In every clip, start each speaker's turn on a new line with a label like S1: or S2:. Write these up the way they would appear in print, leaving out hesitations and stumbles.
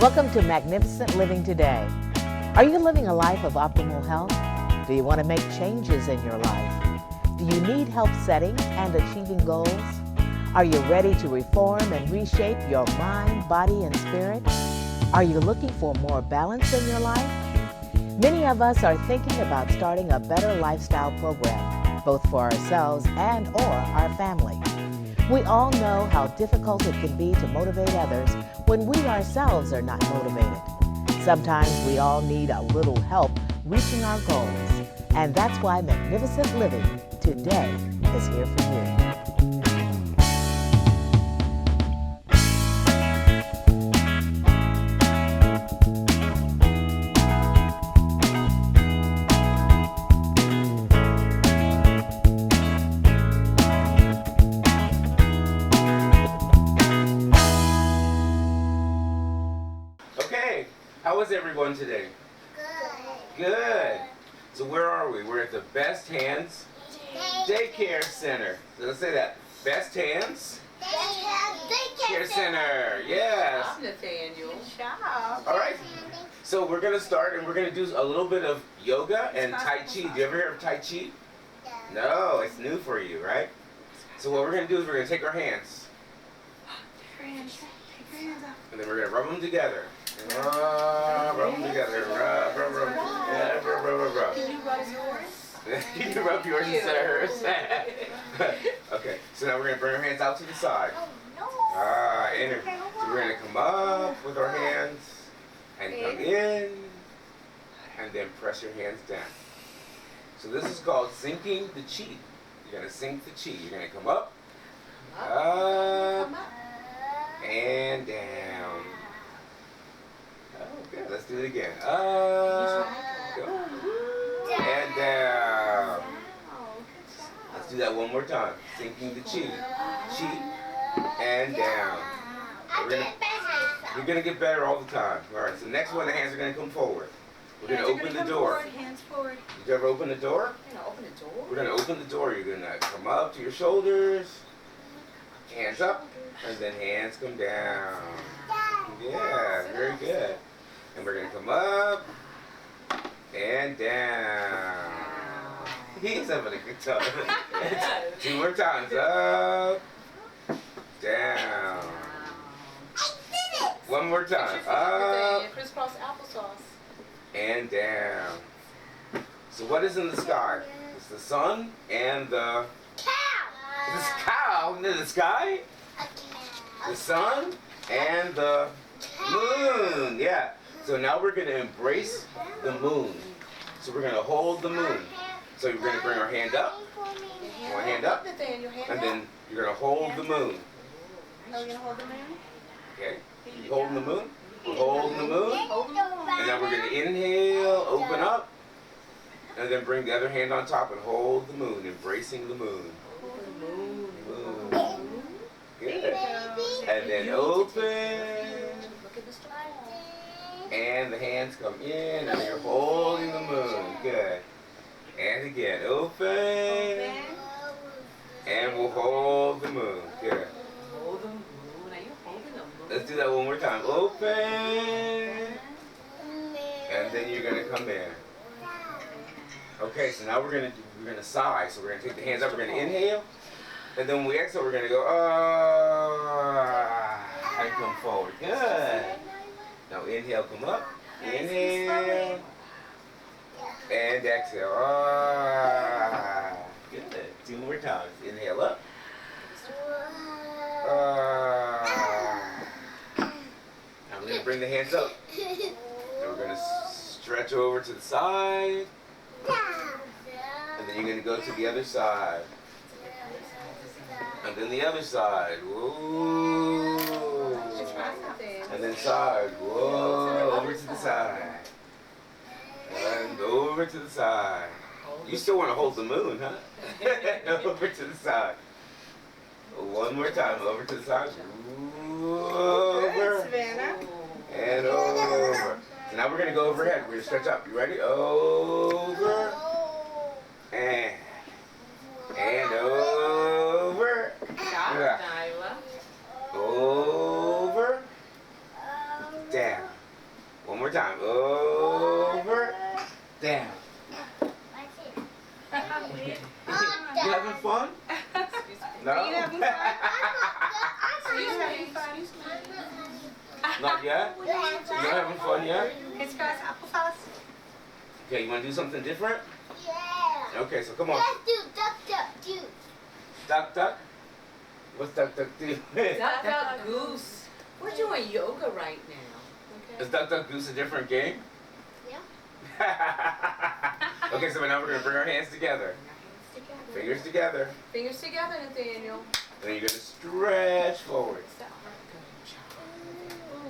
S1: Welcome to Magnificent Living Today. Are you living a life of optimal health? Do you want to make changes in your life? Do you need help setting and achieving goals? Are you ready to reform and reshape your mind, body, and spirit? Are you looking for more balance in your life? Many of us are thinking about starting a better lifestyle program, both for ourselves and or our family. We all know how difficult it can be to motivate others when we ourselves are not motivated. Sometimes we all need a little help reaching our goals, and that's why Magnificent Living Today is here for you.
S2: How is everyone today?
S3: Good.
S2: Good. So where are we? We're at the Best Hands Daycare Center. So let's say that. Best Hands Daycare Center. Yes.
S4: I'm Nathaniel.
S2: All right. So we're going to start and we're going to do a little bit of yoga and Tai Chi. Do you ever hear of Tai Chi? No, it's new for you, right? So what we're going to do is we're going to take our hands. And then we're going to rub them together. Rub them together. Rub. Yeah, rub.
S4: Can you rub yours?
S2: You can rub yours instead of hers. Okay, so now we're going to bring our hands out to the side. So we're going to come up with our hands and come in and then press your hands down. So this is called sinking the chi. You're going to sink the chi. You're going to come up, and down. Oh, good. Let's do it again. Up, and down. Let's do that one more time. Sinking the chi. Chi, and down. You're going to get better all the time. All right, so next one, the hands are going to come forward. We're going to open the door.
S4: Hands forward.
S2: You ever open the door?
S4: You're going to open the door?
S2: We're going to open the door. You're going to come up to your shoulders. Hands up, and then hands come down. Yeah, very good. And we're going to come up and down. He's having a good time. Two more times. Up, down. One more time. Up
S4: crisscross applesauce.
S2: and down. So what is in the sky? It's the sun and the cow in the sky. The sun and the moon. Yeah. So now we're going to embrace the moon. So we're going to hold the moon. So we're going to bring our hand up. One hand up. And then you're going to hold the moon.
S4: Are we going to hold the moon?
S2: Okay. You holding the moon? We're holding the moon. And then we're going to inhale, open up. And then bring the other hand on top and hold the moon, embracing the moon. Moon. Good. And then open. And the hands come in, and you're holding the moon. Good. And again, open. And we'll hold the moon. Good.
S4: Hold the moon. Are you holding the moon?
S2: Let's do that one more time. Open. And then you're going to come in. Okay, so now we're gonna sigh. So we're gonna take the hands up. We're gonna inhale, and then when we exhale, we're gonna go and come forward. Good. Now inhale, come up. Inhale and exhale. Good. Two more times. Inhale up. I'm gonna bring the hands up, and we're gonna stretch over to the side. And then you're going to go to the other side. And then the other side. Whoa. And then side. Whoa. Over to the side. And over to the side. You still want to hold the moon, huh? Over to the side. One more time. Over to the side. Over. And over. So now we're going to go overhead. We're going to stretch up. You ready? Over. And over. Yeah. Over. Down. Not yet? You're not having fun yet?
S4: Crisscross applesauce.
S2: Okay, you want to do something different?
S3: Yeah.
S2: Okay, so come on.
S3: Let's do duck, duck, do.
S2: Duck, duck? What's duck, duck, do?
S4: Duck, duck, goose. We're doing yoga right now.
S2: Is duck, duck, goose a different game?
S3: Yeah.
S2: Okay, so now we're going to bring our hands together. Fingers together.
S4: Fingers together, Nathaniel.
S2: And then you're going to stretch forward.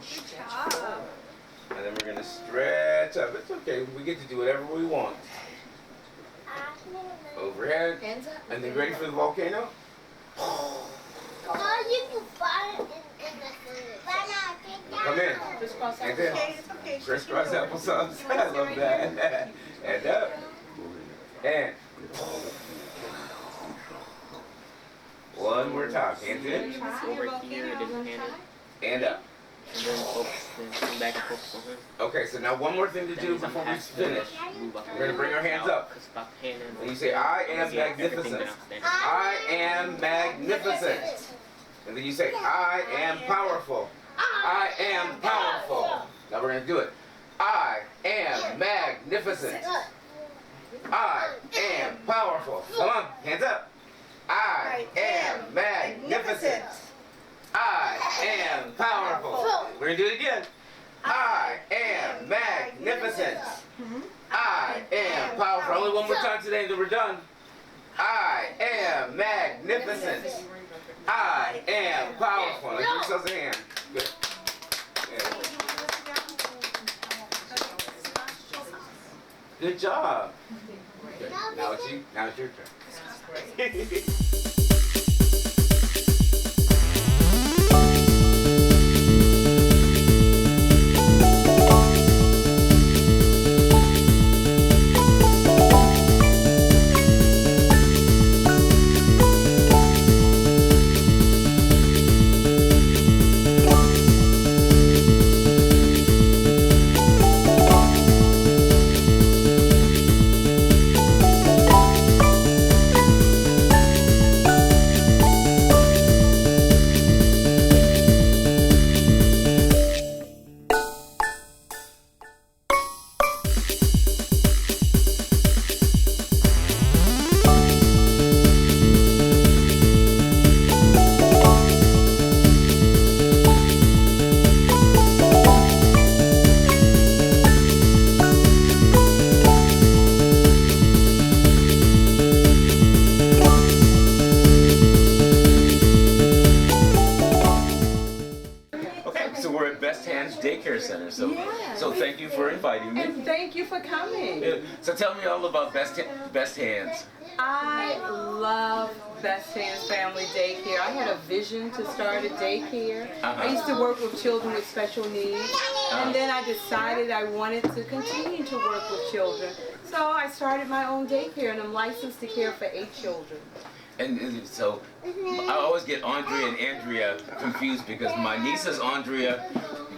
S4: Good job.
S2: And then we're going to stretch up. It's okay. We get to do whatever we want. Overhead.
S4: Hands up.
S2: And then ready for the volcano?
S3: Oh, you can find it in the food.
S2: Come in.
S4: Crisscross
S2: And then
S4: applesauce.
S2: crisscross applesauce. I love that. And up. And. One more time. Hands in.
S5: Over here, and then hand it,
S2: And up.
S5: and then focus, then come back and focus on her.
S2: Okay, so now one more thing to do before we finish. We're going to bring our hands up. And you say, I am magnificent. I am magnificent. And then you say, I am powerful. I am powerful. Now we're going to do it. I am magnificent. I am powerful. Come on, hands up. I am magnificent. I am powerful. We're going to do it again. I am magnificent. I am powerful. Only one more time today and then we're done. I am magnificent. I am powerful. Now give yourselves a hand. Good. Yeah. Good job. Okay. Now it's you. Now it's your turn. Daycare Center. So,
S4: Yeah.
S2: so thank you for inviting me.
S4: And thank you for coming.
S2: Yeah. So tell me all about Best Hands.
S4: I love Best Hands Family Daycare. I had a vision to start a daycare. I used to work with children with special needs, and then I decided I wanted to continue to work with children. So I started my own daycare, and I'm licensed to care for 8 children.
S2: And so I always get Andrea and Andrea confused because my niece is Andrea,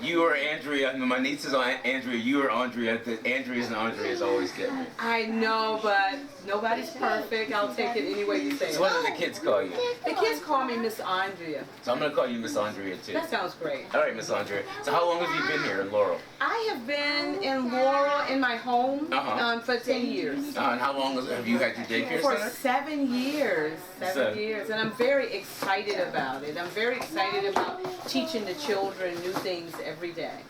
S2: you are Andrea, and my niece is Andrea, you are Andrea. The Andreas and Andreas always get me.
S4: I know, but nobody's perfect. I'll take it any way you say it.
S2: So what do the kids call you?
S4: The kids call me Miss Andrea.
S2: So I'm going to call you Miss Andrea too.
S4: That sounds great.
S2: All right, Miss Andrea. So how long have you been here in Laurel?
S4: I have been in Laurel in my home for 10 years.
S2: And how long have you had your daycare
S4: For
S2: center?
S4: 7 years. 7 years. And I'm very excited about it. I'm very excited about teaching the children new things every day.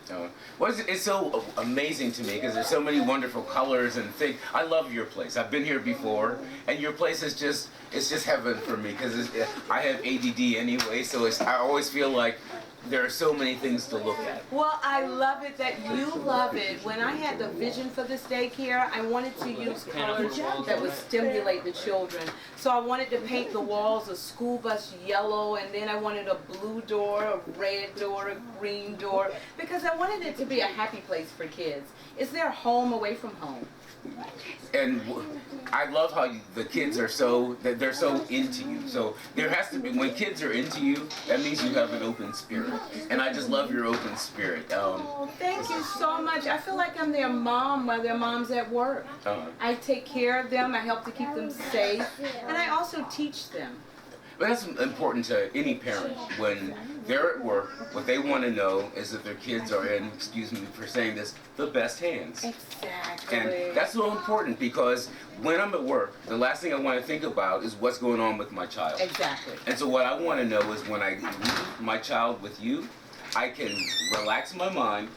S2: Well, it's so amazing to me because there's so many wonderful colors and things. I love your place. I've been here before, and your place is just heaven for me because I have ADD anyway, so I always feel like there are so many things to look at.
S4: Well, I love it that you love it. When I had the vision for this daycare, I wanted to use colors that would stimulate the children. So I wanted to paint the walls a school bus yellow, and then I wanted a blue door, a red door, a green door, because I wanted it to be a happy place for kids. It's their home away from home.
S2: And I love how the kids are they're so into you. So there has to be, when kids are into you, that means you have an open spirit. And I just love your open spirit.
S4: Oh, thank you so much. I feel like I'm their mom while their mom's at work. I take care of them. I help to keep them safe. And I also teach them.
S2: But that's important to any parent. When they're at work, what they want to know is that their kids are in, excuse me for saying this, the best hands.
S4: Exactly.
S2: And that's so important because when I'm at work, the last thing I want to think about is what's going on with my child.
S4: Exactly.
S2: And so what I want to know is when I leave my child with you, I can relax my mind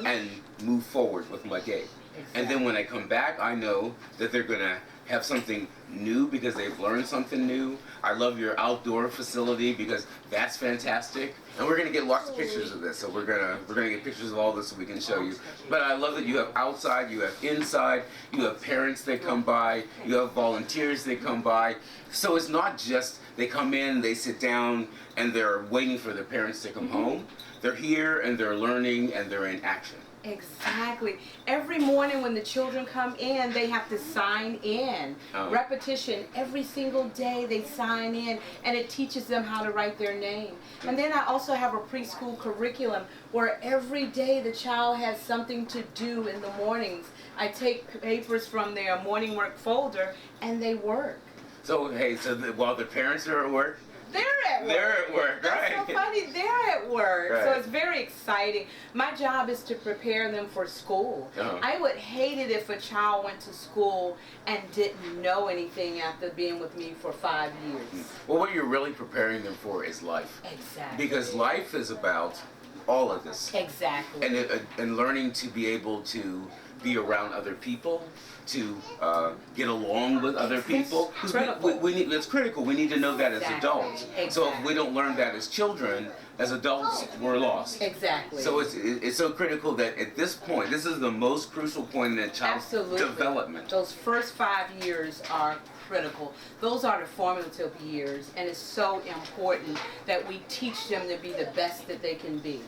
S2: and move forward with my day.
S4: Exactly.
S2: And then when I come back, I know that they're going to have something new because they've learned something new. I love your outdoor facility because that's fantastic. And we're going to get lots of pictures of this. So we're going to get pictures of all this so we can show you. But I love that you have outside, you have inside, you have parents that come by, you have volunteers that come by. So it's not just they come in, they sit down, and they're waiting for their parents to come home. They're here and they're learning and they're in action.
S4: Exactly. Every morning when the children come in, they have to sign in. Repetition. Every single day they sign in, and it teaches them how to write their name. And then I also have a preschool curriculum where every day the child has something to do in the mornings. I take papers from their morning work folder and they work.
S2: So, hey, while the parents are at work,
S4: They're at work.
S2: They're at work, right?
S4: That's so funny. They're at work.
S2: Right.
S4: So it's very exciting. My job is to prepare them for school. I would hate it if a child went to school and didn't know anything after being with me for 5 years.
S2: Well, what you're really preparing them for is life.
S4: Exactly.
S2: Because life is about all of this.
S4: Exactly.
S2: And learning to be able to be around other people, to get along with other people. It's critical. We need to know that as adults.
S4: Exactly.
S2: So if we don't learn that as children, as adults, we're lost.
S4: Exactly.
S2: So it's so critical that at this point, this is the most crucial point in a child's development.
S4: Those first 5 years are critical. Those are the formative years, and it's so important that we teach them to be the best that they can be.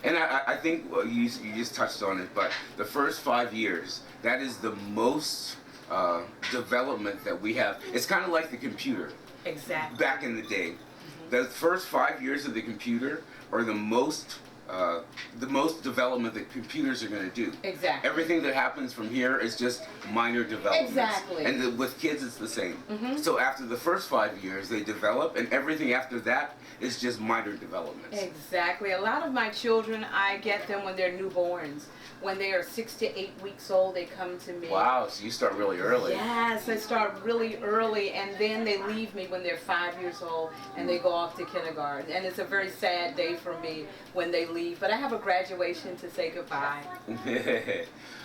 S2: And I think you just touched on it, but the first 5 years, that is the most development that we have. It's kind of like the computer.
S4: Exactly.
S2: Back in the day. The first 5 years of the computer are the most development that computers are going to do.
S4: Exactly.
S2: Everything that happens from here is just minor developments.
S4: Exactly.
S2: And with kids, it's the same. So after the first 5 years, they develop, and everything after that is just minor developments.
S4: Exactly. A lot of my children, I get them when they're newborns. When they are 6 to 8 weeks old, they come to me.
S2: Wow, so you start really early.
S4: Yes, I start really early, and then they leave me when they're 5 years old, and they go off to kindergarten. And it's a very sad day for me when they leave, but I have a graduation to say goodbye.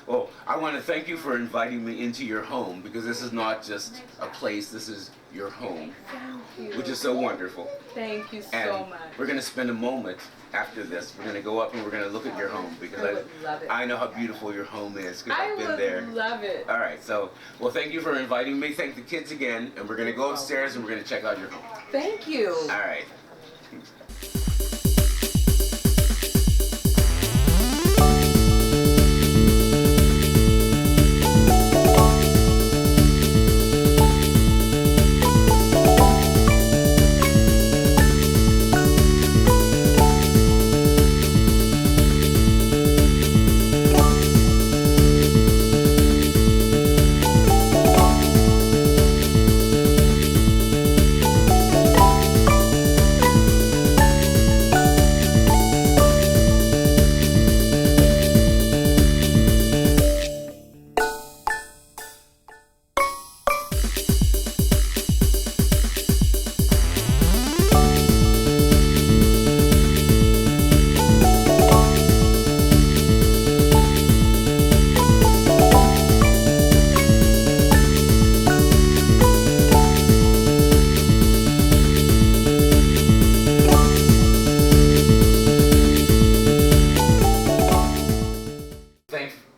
S2: Well, I want to thank you for inviting me into your home, because this is not just a place, this is your home, which is so wonderful.
S4: Thank you
S2: And
S4: so much.
S2: we're going to spend a moment after this. We're going to go up and we're going to look at your home, because
S4: I would love it.
S2: I know how beautiful your home is, because I've been there.
S4: I would love it.
S2: All right, so, well, thank you for inviting me. Thank the kids again, and we're going to go upstairs and we're going to check out your home.
S4: Thank you.
S2: All right.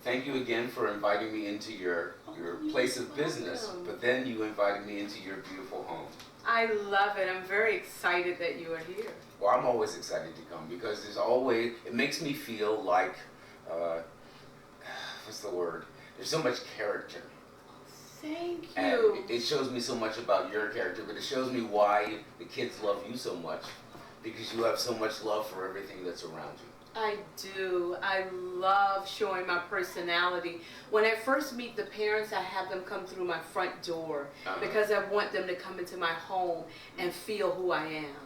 S2: Thank you again for inviting me into your place of business, but then you invited me into your beautiful home.
S4: I love it. I'm very excited that you are here.
S2: Well, I'm always excited to come, because it makes me feel like, what's the word? There's so much character.
S4: Thank you.
S2: And it shows me so much about your character, but it shows me why the kids love you so much. because you have so much love for everything that's around you.
S4: I do. I love showing my personality. When I first meet the parents, I have them come through my front door because I want them to come into my home and feel who I am.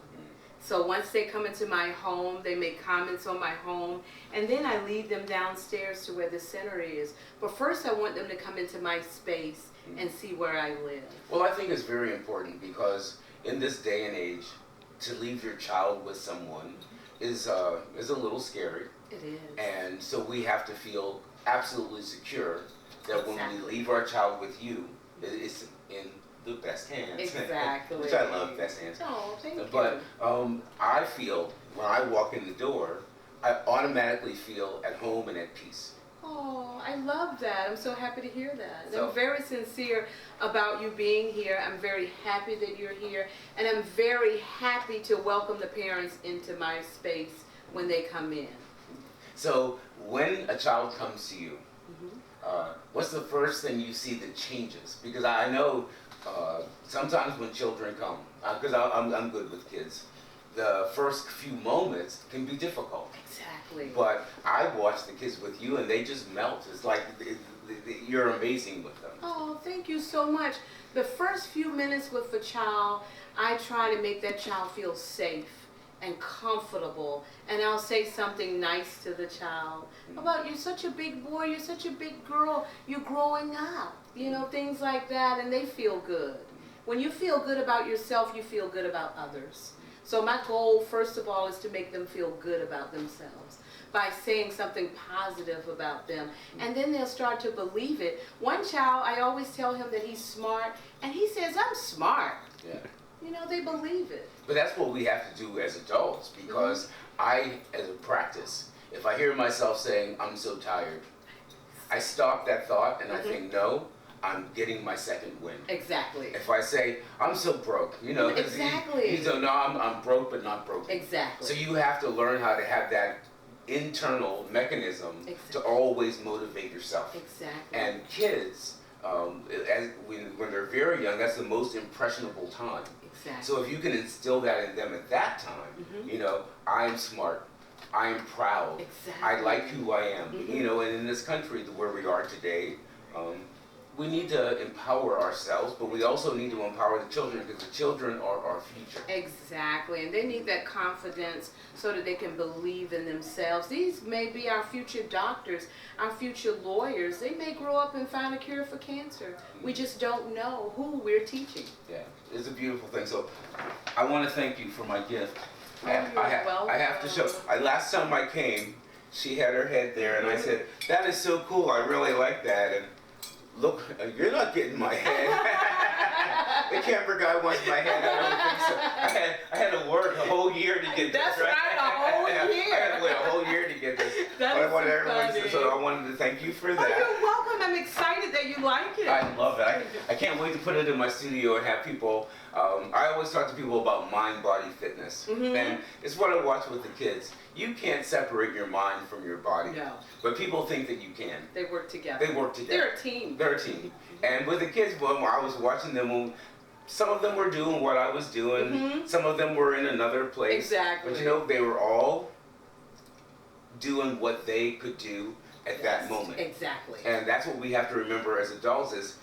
S4: So once they come into my home, they make comments on my home, and then I lead them downstairs to where the center is. But first I want them to come into my space and see where I live.
S2: Well, I think it's very important because in this day and age, to leave your child with someone is a little scary.
S4: It is.
S2: And so we have to feel absolutely secure that when we leave our child with you, it's in the best hands.
S4: Exactly.
S2: Which I love, best hands.
S4: Oh, thank you.
S2: But I feel when I walk in the door, I automatically feel at home and at peace.
S4: Oh, I love that. I'm so happy to hear that.
S2: So,
S4: I'm very sincere about you being here. I'm very happy that you're here. And I'm very happy to welcome the parents into my space when they come in.
S2: So when a child comes to you, what's the first thing you see that changes? Because I know sometimes when children come, because I'm good with kids, the first few moments can be difficult.
S4: Exactly.
S2: But I watch the kids with you and they just melt. It's like you're amazing with them.
S4: Oh, thank you so much. The first few minutes with a child, I try to make that child feel safe and comfortable, and I'll say something nice to the child about, you're such a big boy, you're such a big girl, you're growing up, you know, things like that, and they feel good. When you feel good about yourself, you feel good about others. So my goal, first of all, is to make them feel good about themselves by saying something positive about them, and then they'll start to believe it. One child, I always tell him that he's smart, and he says, I'm smart.
S2: Yeah.
S4: You know, they believe it.
S2: But that's what we have to do as adults, because I, as a practice, if I hear myself saying, I'm so tired, I stop that thought and I think, no, I'm getting my second win.
S4: Exactly.
S2: If I say, I'm so broke, you know,
S4: exactly.
S2: You don't know, I'm broke but not broken.
S4: Exactly.
S2: So you have to learn how to have that internal mechanism to always motivate yourself.
S4: Exactly.
S2: And kids, when they're very young, that's the most impressionable time.
S4: Exactly.
S2: So if you can instill that in them at that time, you know, I'm smart, I'm proud, I like who I am, you know, and in this country where we are today, we need to empower ourselves, but we also need to empower the children, because the children are our future.
S4: Exactly, and they need that confidence so that they can believe in themselves. These may be our future doctors, our future lawyers. They may grow up and find a cure for cancer. We just don't know who we're teaching.
S2: Yeah, it's a beautiful thing. So I want to thank you for my gift.
S4: Oh, you're welcome.
S2: I have to show, last time I came, she had her head there, and I said, that is so cool, I really like that. And look, you're not getting my head. The camera guy wants my head. I don't think so. I had to work a whole year to get
S4: That's
S2: this.
S4: Right, a whole year.
S2: I had to wait a whole year to get this.
S4: That
S2: but
S4: is
S2: I wanted
S4: so
S2: everyone
S4: funny.
S2: to, so I wanted to thank you for
S4: Oh,
S2: that.
S4: you're welcome. I'm excited that you like it.
S2: I love it. I can't wait to put it in my studio and have people. I always talk to people about mind-body fitness, and it's what I watch with the kids. You can't separate your mind from your body,
S4: No.
S2: but people think that you can.
S4: They work together.
S2: They work together.
S4: They're a team.
S2: They're a team. And with the kids, when I was watching them, some of them were doing what I was doing. Some of them were in another place.
S4: Exactly.
S2: But you know, they were all doing what they could do at that moment.
S4: Exactly.
S2: And that's what we have to remember as adults, is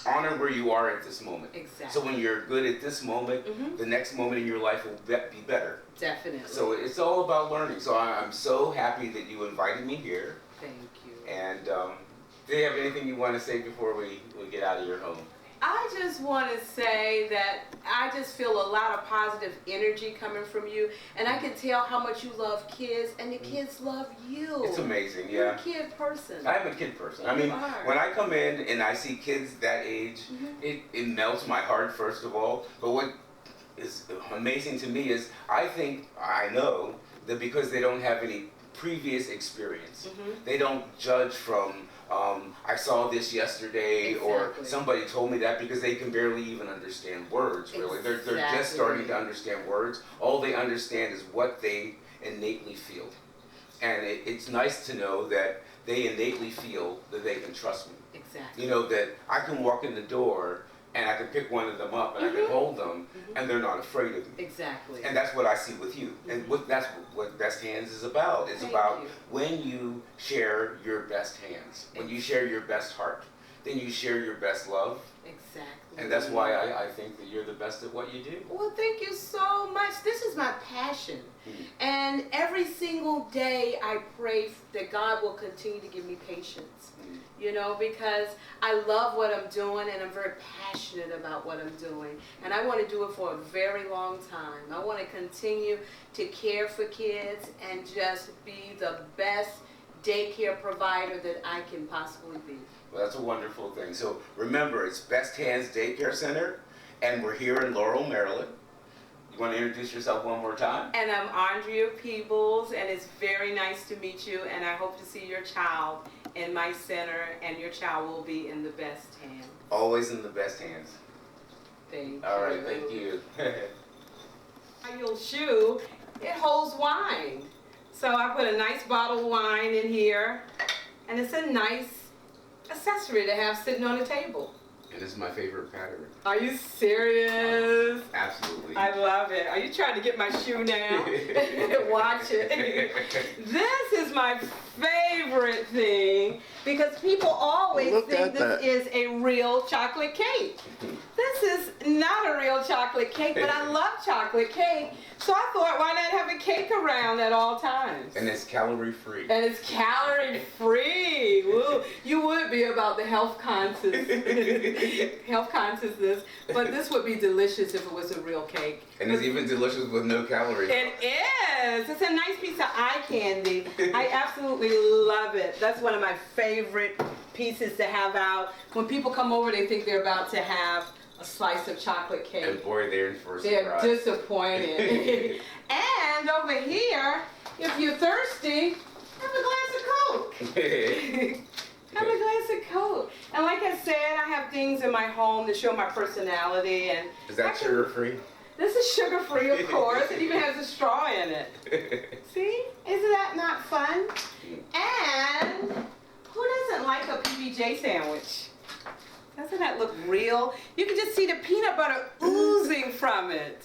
S2: honor where you are at this moment.
S4: Exactly.
S2: So when you're good at this moment, the next moment in your life will be better.
S4: Definitely.
S2: So it's all about learning. So I'm so happy that you invited me here.
S4: Thank you.
S2: And do you have anything you want to say before we get out of your home?
S4: I just want to say that I just feel a lot of positive energy coming from you, and I can tell how much you love kids, and the kids love you.
S2: It's amazing,
S4: You're
S2: yeah.
S4: a kid person.
S2: I'm a kid person. I mean, when I come in and I see kids that age, it melts my heart, first of all. But what is amazing to me is I know that because they don't have any previous experience, they don't judge from I saw this yesterday or somebody told me that, because they can barely even understand words, really. They're just starting to understand words. All they understand is what they innately feel. And it's nice to know that they innately feel that they can trust me.
S4: Exactly.
S2: You know, that I can walk in the door and I can pick one of them up and I can hold them, and they're not afraid of me.
S4: Exactly.
S2: And that's what I see with you. And that's what Best Hands is about. It's about when you share your best hands, when you share your best heart, then you share your best love.
S4: Exactly.
S2: And that's why I think that you're the best at what you do.
S4: Well, thank you so much. This is my passion. And every single day I pray that God will continue to give me patience. You know, because I love what I'm doing and I'm very passionate about what I'm doing. And I want to do it for a very long time. I want to continue to care for kids and just be the best daycare provider that I can possibly be.
S2: Well, that's a wonderful thing. So remember, it's Best Hands Daycare Center, and we're here in Laurel, Maryland. You want to introduce yourself one more time?
S4: And I'm Andrea Peebles, and it's very nice to meet you, and I hope to see your child in my center, and your child will be in the best hands.
S2: Always in the best hands.
S4: Thank you.
S2: All right, thank you.
S4: Your shoe, it holds wine. So I put a nice bottle of wine in here, and it's a nice accessory to have sitting on the table.
S2: And this is my favorite pattern.
S4: Are you serious?
S2: Absolutely.
S4: I love it. Are you trying to get my shoe now? Watch it. This is my favorite thing because people always think this is a real chocolate cake. This is not a real chocolate cake, but I love chocolate cake. So I thought, why not have a cake around at all times?
S2: And it's calorie free.
S4: And it's calorie free. Woo. You would be about the health consciousness, but this would be delicious if it was a real cake.
S2: And it's even delicious with no calories.
S4: It is. It's a nice piece of eye candy. I absolutely love it. That's one of my favorite pieces to have out. When people come over, they think they're about to have a slice of chocolate cake.
S2: And boy, they're in for a
S4: They're
S2: surprise.
S4: disappointed. And over here, if you're thirsty, have a glass of Coke. Have a glass of Coke. And like I said, I have things in my home to show my personality. And
S2: Is that sugar free?
S4: this is sugar free, of course. It even has a straw in it. See? Isn't that not fun? And who doesn't like a PBJ sandwich? Doesn't that look real? You can just see the peanut butter oozing from it.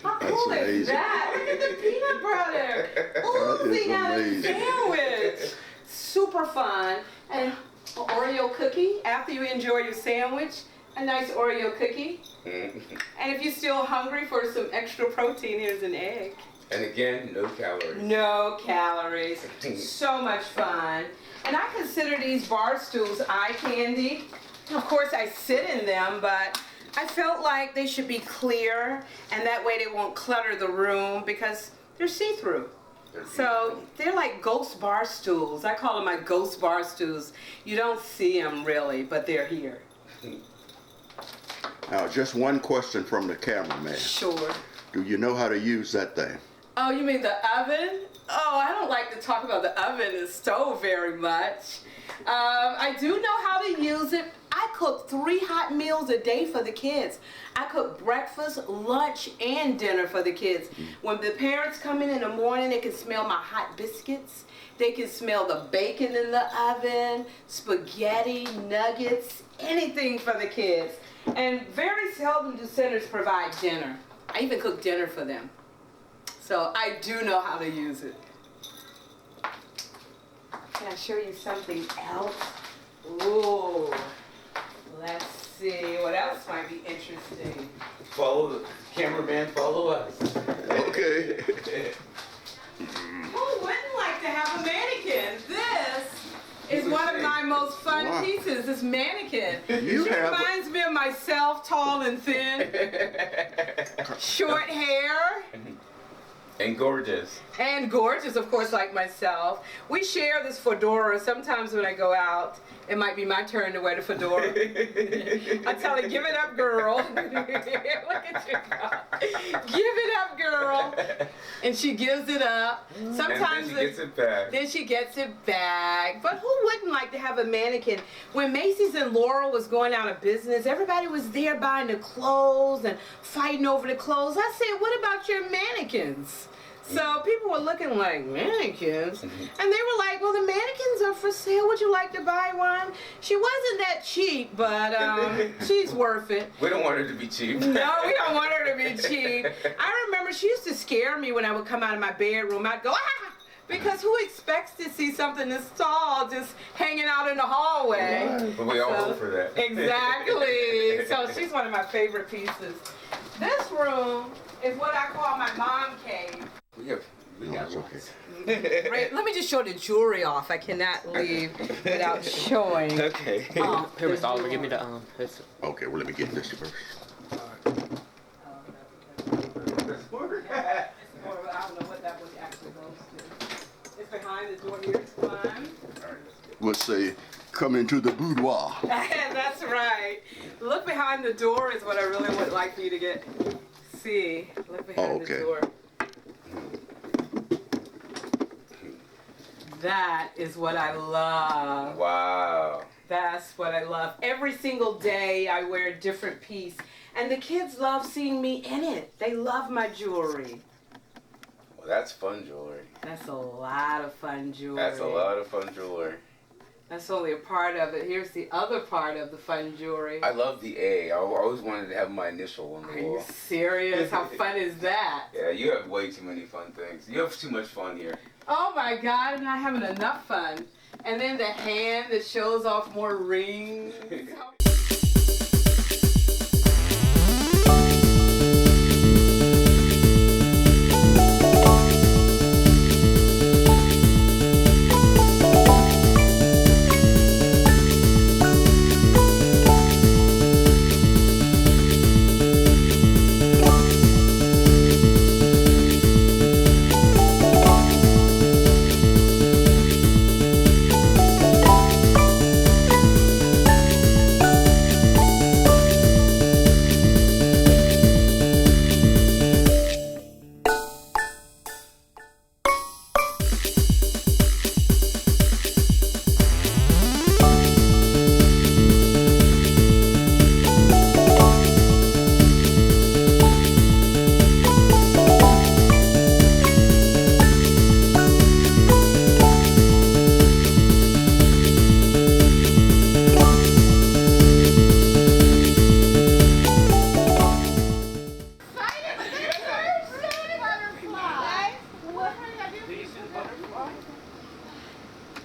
S4: How cool is that? Look at the peanut butter oozing out of the sandwich. Super fun. And an Oreo cookie after you enjoy your sandwich. A nice Oreo cookie. And if you're still hungry for some extra protein, here's an egg.
S2: And again, no calories.
S4: No calories. So much fun. And I consider these bar stools eye candy. Of course, I sit in them, but I felt like they should be clear, and that way they won't clutter the room because they're see-through. So they're like ghost bar stools. I call them my ghost bar stools. You don't see them really, but they're here.
S6: Now, just one question from the cameraman.
S4: Sure.
S6: Do you know how to use that thing?
S4: Oh, you mean the oven? Oh, I don't like to talk about the oven and stove very much. I do know how to use it. I cook 3 hot meals a day for the kids. I cook breakfast, lunch, and dinner for the kids. When the parents come in the morning, they can smell my hot biscuits. They can smell the bacon in the oven, spaghetti, nuggets, anything for the kids. And very seldom do centers provide dinner. I even cook dinner for them. So I do know how to use it. Can I show you something else? Ooh, let's see. What else might be interesting?
S2: Follow the cameraman, follow us.
S6: Okay.
S4: Who wouldn't like to have a mannequin? This is one of my most fun pieces, this mannequin. She reminds me of myself, tall and thin, short hair.
S2: And gorgeous.
S4: And gorgeous, of course, like myself. We share this fedora. Sometimes when I go out, it might be my turn to wear the fedora. I tell her, give it up, girl. Look at you go. Give it up, girl. And she gives it up. Sometimes
S2: and then she gets it back.
S4: Then she gets it back. But who wouldn't like to have a mannequin? When Macy's and Laurel was going out of business, everybody was there buying the clothes and fighting over the clothes. I said, what about your mannequins? So people were looking like, mannequins? And they were like, well, the mannequins are for sale. Would you like to buy one? She wasn't that cheap, but she's worth it.
S2: We don't want her to be cheap.
S4: No, we don't want her to be cheap. I remember she used to scare me when I would come out of my bedroom. I'd go, ah! Because who expects to see something this tall just hanging out in the hallway?
S2: Right. But we all hope for that.
S4: Exactly. So she's one of my favorite pieces. This room is what I call my mom cave.
S2: We got
S6: It's
S2: lots.
S4: Right, let me just show the jewelry off. I cannot leave without showing.
S2: Okay.
S5: Here, Mr. Oliver, give me the this.
S6: Okay, well, let me get this first.
S4: I don't know what that one actually goes to. It's behind the door here. It's fun.
S6: Let's say, come into the boudoir.
S4: That's right. Look behind the door is what I really would like for you to see. Look behind the door. That is what I love.
S2: Wow.
S4: That's what I love. Every single day I wear a different piece. And the kids love seeing me in it. They love my jewelry.
S2: Well, that's fun jewelry.
S4: That's a lot of fun jewelry.
S2: That's a lot of fun jewelry.
S4: That's only a part of it. Here's the other part of the fun jewelry.
S2: I love the A. I always wanted to have my initial on the
S4: Are
S2: wall.
S4: you serious? How fun is that?
S2: Yeah, you have way too many fun things. You have too much fun here.
S4: Oh my God, I'm not having enough fun. And then the hand that shows off more rings.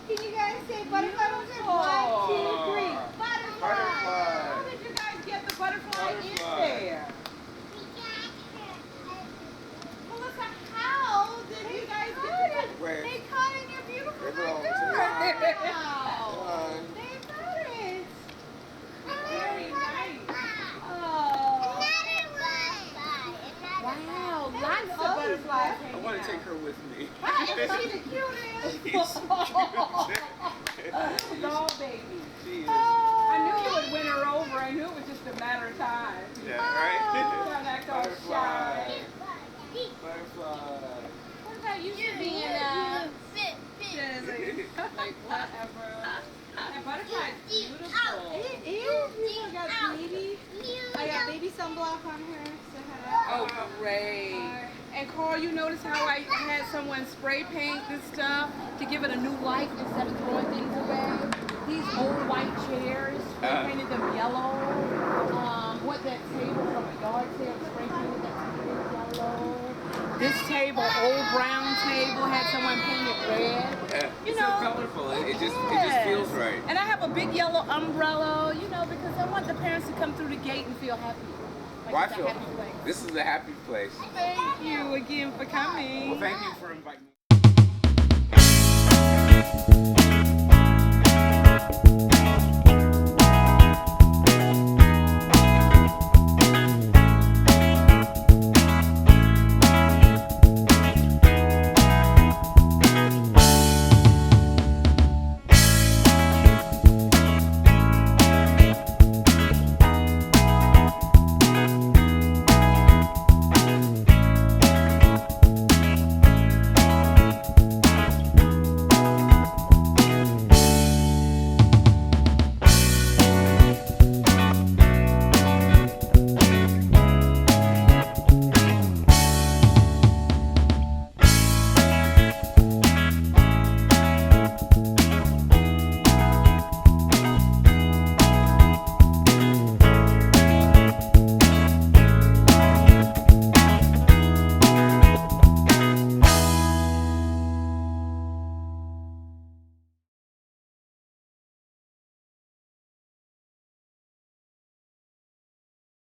S3: Can you guys say butterfly? One, two, three. Butterfly.
S4: How did you guys get the butterfly in there?
S3: Melissa, how did you guys get it? They caught it in your beautiful backyard. Wow. They got it.
S4: Very nice.
S3: Oh. Wow, lots of butterflies.
S5: I want to take her with me.
S3: Isn't she the cutest?
S4: Doll baby.
S5: She is.
S4: I knew you would win her over. I knew it was just a matter of time.
S5: Yeah, right?
S4: Don't act all shy.
S5: Butterfly.
S3: What about you being
S4: Like whatever. That butterfly is beautiful.
S3: It is. You got baby. I got baby sunblock on her. So
S4: Oh, great. And Carl, you notice how I had someone spray paint this stuff to give it a new life instead of throwing things away? These old white chairs, spray painted them yellow. What that table from a yard sale, spray painted that yellow. This table, old brown table, had someone paint it red.
S2: It's so colorful. It just feels right.
S4: And I have a big yellow umbrella, because I want the parents to come through the gate and feel happy.
S2: Well, I
S4: it's a
S2: feel
S4: happy place.
S2: this is a happy place.
S4: Thank you again for coming.
S2: Well, thank you for inviting me.